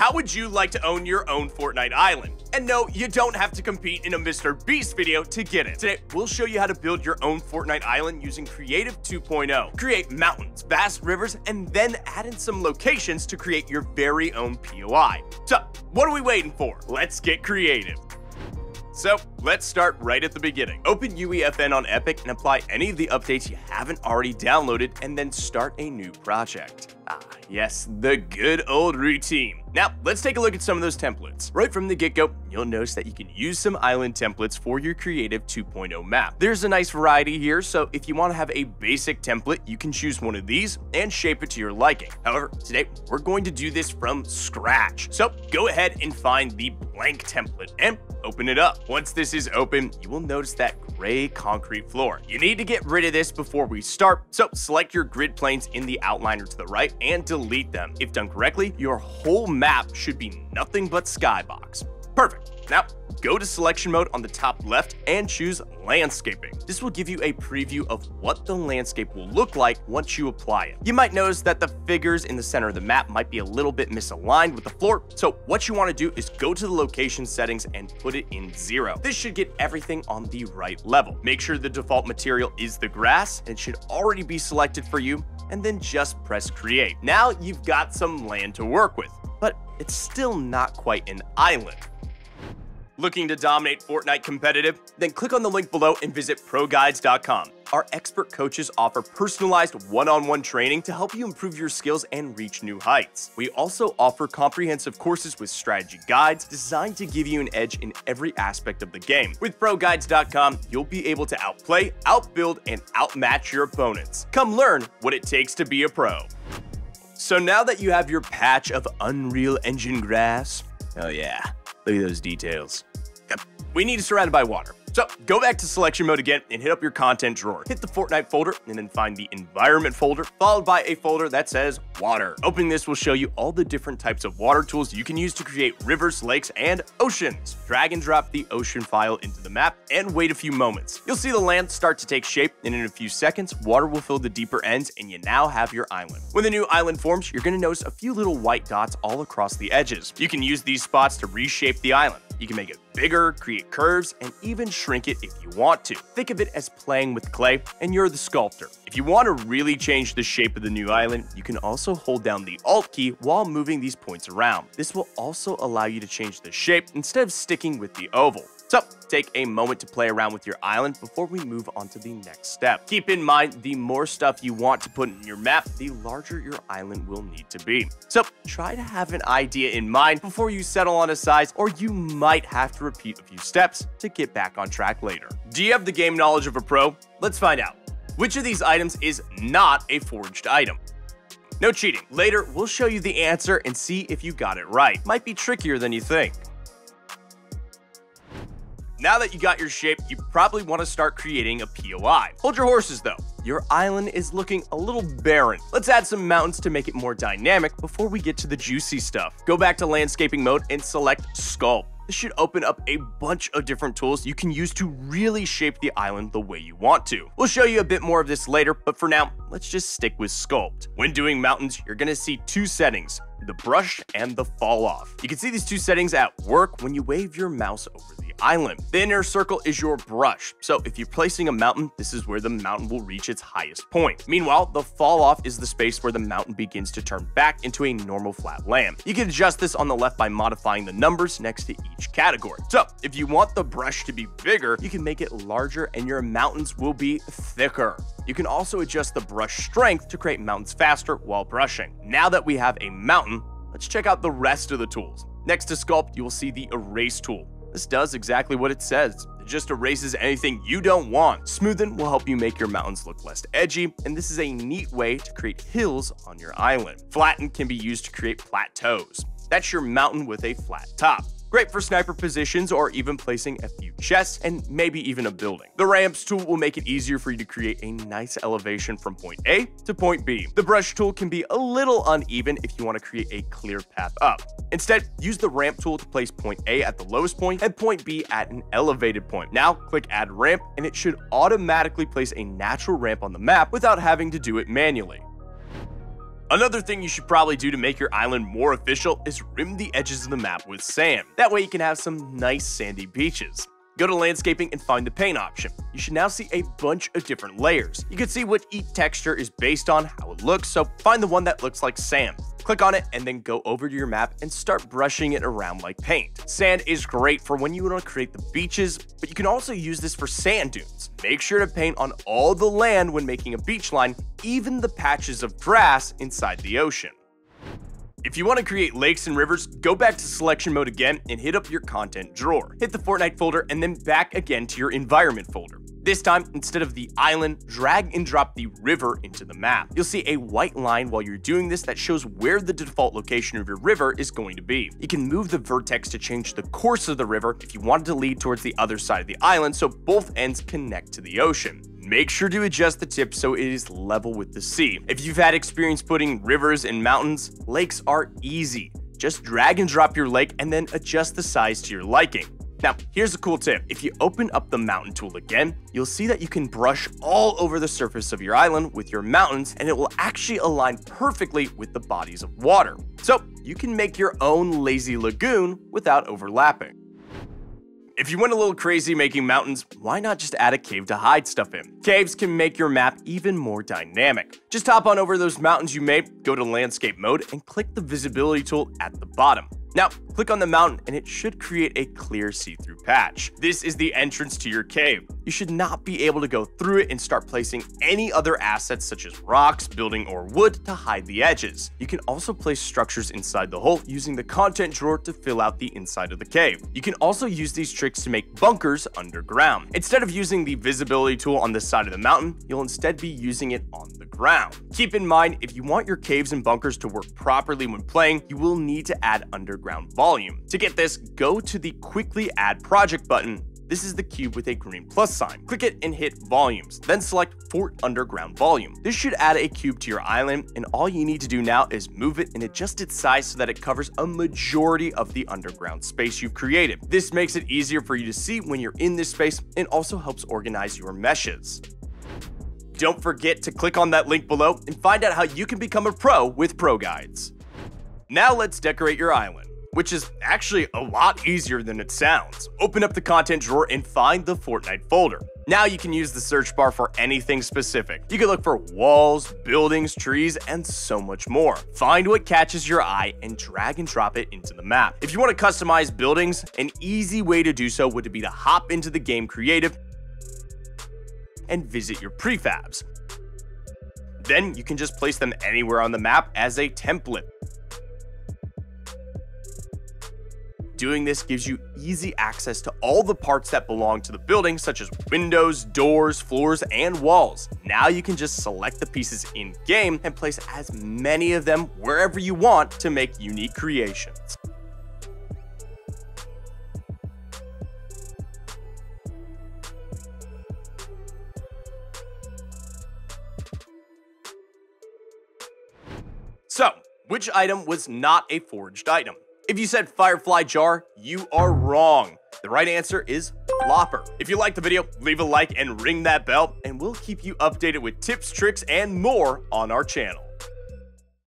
How would you like to own your own Fortnite island? And no, you don't have to compete in a Mr. Beast video to get it. Today, we'll show you how to build your own Fortnite island using Creative 2.0. Create mountains, vast rivers, and then add in some locations to create your very own POI. So, what are we waiting for? Let's get creative. So, let's start right at the beginning. Open UEFN on Epic and apply any of the updates you haven't already downloaded, and then start a new project. Yes, the good old routine. Now, let's take a look at some of those templates. Right from the get-go, you'll notice that you can use some island templates for your Creative 2.0 map. There's a nice variety here, so if you want to have a basic template, you can choose one of these and shape it to your liking. However, today, we're going to do this from scratch. So, go ahead and find the blank template and open it up. Once this is open, you will notice that gray concrete floor. You need to get rid of this before we start, so select your grid planes in the outliner to the right and delete them. If done correctly, your whole map should be nothing but skybox. Perfect. Now, go to selection mode on the top left and choose landscaping. This will give you a preview of what the landscape will look like once you apply it. You might notice that the figures in the center of the map might be a little bit misaligned with the floor, so what you want to do is go to the location settings and put it in 0. This should get everything on the right level. Make sure the default material is the grass, and it should already be selected for you, and then just press create. Now you've got some land to work with, but it's still not quite an island. Looking to dominate Fortnite competitive? Then click on the link below and visit ProGuides.com. Our expert coaches offer personalized one-on-one training to help you improve your skills and reach new heights. We also offer comprehensive courses with strategy guides designed to give you an edge in every aspect of the game. With ProGuides.com, you'll be able to outplay, outbuild, and outmatch your opponents. Come learn what it takes to be a pro. So now that you have your patch of Unreal Engine grass, oh yeah, look at those details. Yep, we need to surround it by water. So go back to selection mode again and hit up your content drawer. Hit the Fortnite folder and then find the environment folder, followed by a folder that says water. Opening this will show you all the different types of water tools you can use to create rivers, lakes, and oceans. Drag and drop the ocean file into the map and wait a few moments. You'll see the land start to take shape, and in a few seconds, water will fill the deeper ends and you now have your island. When the new island forms, you're going to notice a few little white dots all across the edges. You can use these spots to reshape the island. You can make it bigger, create curves, and even shrink it if you want to. Think of it as playing with clay, and you're the sculptor. If you want to really change the shape of the new island, you can also hold down the Alt key while moving these points around. This will also allow you to change the shape instead of sticking with the oval. So, take a moment to play around with your island before we move on to the next step. Keep in mind, the more stuff you want to put in your map, the larger your island will need to be. So, try to have an idea in mind before you settle on a size, or you might have to repeat a few steps to get back on track later. Do you have the game knowledge of a pro? Let's find out. Which of these items is not a forged item? No cheating. Later, we'll show you the answer and see if you got it right. Might be trickier than you think. Now that you got your shape, you probably want to start creating a POI. Hold your horses though. Your island is looking a little barren. Let's add some mountains to make it more dynamic before we get to the juicy stuff. Go back to landscaping mode and select sculpt. This should open up a bunch of different tools you can use to really shape the island the way you want to. We'll show you a bit more of this later, but for now, let's just stick with sculpt. When doing mountains, you're gonna see two settings, the brush and the fall off. You can see these two settings at work when you wave your mouse over the island. The inner circle is your brush, so if you're placing a mountain, this is where the mountain will reach its highest point. Meanwhile, the fall off is the space where the mountain begins to turn back into a normal flat land. You can adjust this on the left by modifying the numbers next to each category. So if you want the brush to be bigger, you can make it larger and your mountains will be thicker. You can also adjust the brush strength to create mountains faster while brushing. Now that we have a mountain, let's check out the rest of the tools. Next to sculpt, you will see the erase tool. This does exactly what it says. It just erases anything you don't want. Smoothen will help you make your mountains look less edgy, and this is a neat way to create hills on your island. Flatten can be used to create plateaus. That's your mountain with a flat top. Great for sniper positions or even placing a few chests and maybe even a building. The ramps tool will make it easier for you to create a nice elevation from point A to point B. The brush tool can be a little uneven if you want to create a clear path up. Instead, use the ramp tool to place point A at the lowest point and point B at an elevated point. Now click add ramp and it should automatically place a natural ramp on the map without having to do it manually. Another thing you should probably do to make your island more official is rim the edges of the map with sand. That way you can have some nice sandy beaches. Go to landscaping and find the paint option. You should now see a bunch of different layers. You can see what each texture is based on, how it looks, so find the one that looks like sand. Click on it and then go over to your map and start brushing it around like paint. Sand is great for when you want to create the beaches, but you can also use this for sand dunes. Make sure to paint on all the land when making a beach line, even the patches of grass inside the ocean. If you want to create lakes and rivers, go back to selection mode again and hit up your content drawer. Hit the Fortnite folder and then back again to your environment folder. This time, instead of the island, drag and drop the river into the map. You'll see a white line while you're doing this that shows where the default location of your river is going to be. You can move the vertex to change the course of the river if you want it to lead towards the other side of the island so both ends connect to the ocean. Make sure to adjust the tip so it is level with the sea. If you've had experience putting rivers in mountains, lakes are easy. Just drag and drop your lake and then adjust the size to your liking. Now, here's a cool tip. If you open up the mountain tool again, you'll see that you can brush all over the surface of your island with your mountains, and it will actually align perfectly with the bodies of water. So you can make your own lazy lagoon without overlapping. If you went a little crazy making mountains, why not just add a cave to hide stuff in? Caves can make your map even more dynamic. Just hop on over those mountains you made, go to landscape mode, and click the visibility tool at the bottom. Now, click on the mountain and it should create a clear see-through patch. This is the entrance to your cave. You should not be able to go through it and start placing any other assets such as rocks, building, or wood to hide the edges. You can also place structures inside the hole using the content drawer to fill out the inside of the cave. You can also use these tricks to make bunkers underground. Instead of using the visibility tool on the side of the mountain, you'll instead be using it on the ground. Keep in mind, if you want your caves and bunkers to work properly when playing, you will need to add underground volume. To get this, go to the Quickly Add Project button. This is the cube with a green plus sign. Click it and hit Volumes, then select Fort Underground Volume. This should add a cube to your island, and all you need to do now is move it and adjust its size so that it covers a majority of the underground space you've created. This makes it easier for you to see when you're in this space and also helps organize your meshes. Don't forget to click on that link below and find out how you can become a pro with ProGuides. Now let's decorate your island, which is actually a lot easier than it sounds. Open up the content drawer and find the Fortnite folder. Now you can use the search bar for anything specific. You can look for walls, buildings, trees, and so much more. Find what catches your eye and drag and drop it into the map. If you want to customize buildings, an easy way to do so would be to hop into the game creative and visit your prefabs. Then you can just place them anywhere on the map as a template. Doing this gives you easy access to all the parts that belong to the building, such as windows, doors, floors, and walls. Now you can just select the pieces in-game and place as many of them wherever you want to make unique creations. So, which item was not a forged item? If you said Firefly Jar, you are wrong. The right answer is Flopper. If you liked the video, leave a like and ring that bell, and we'll keep you updated with tips, tricks, and more on our channel.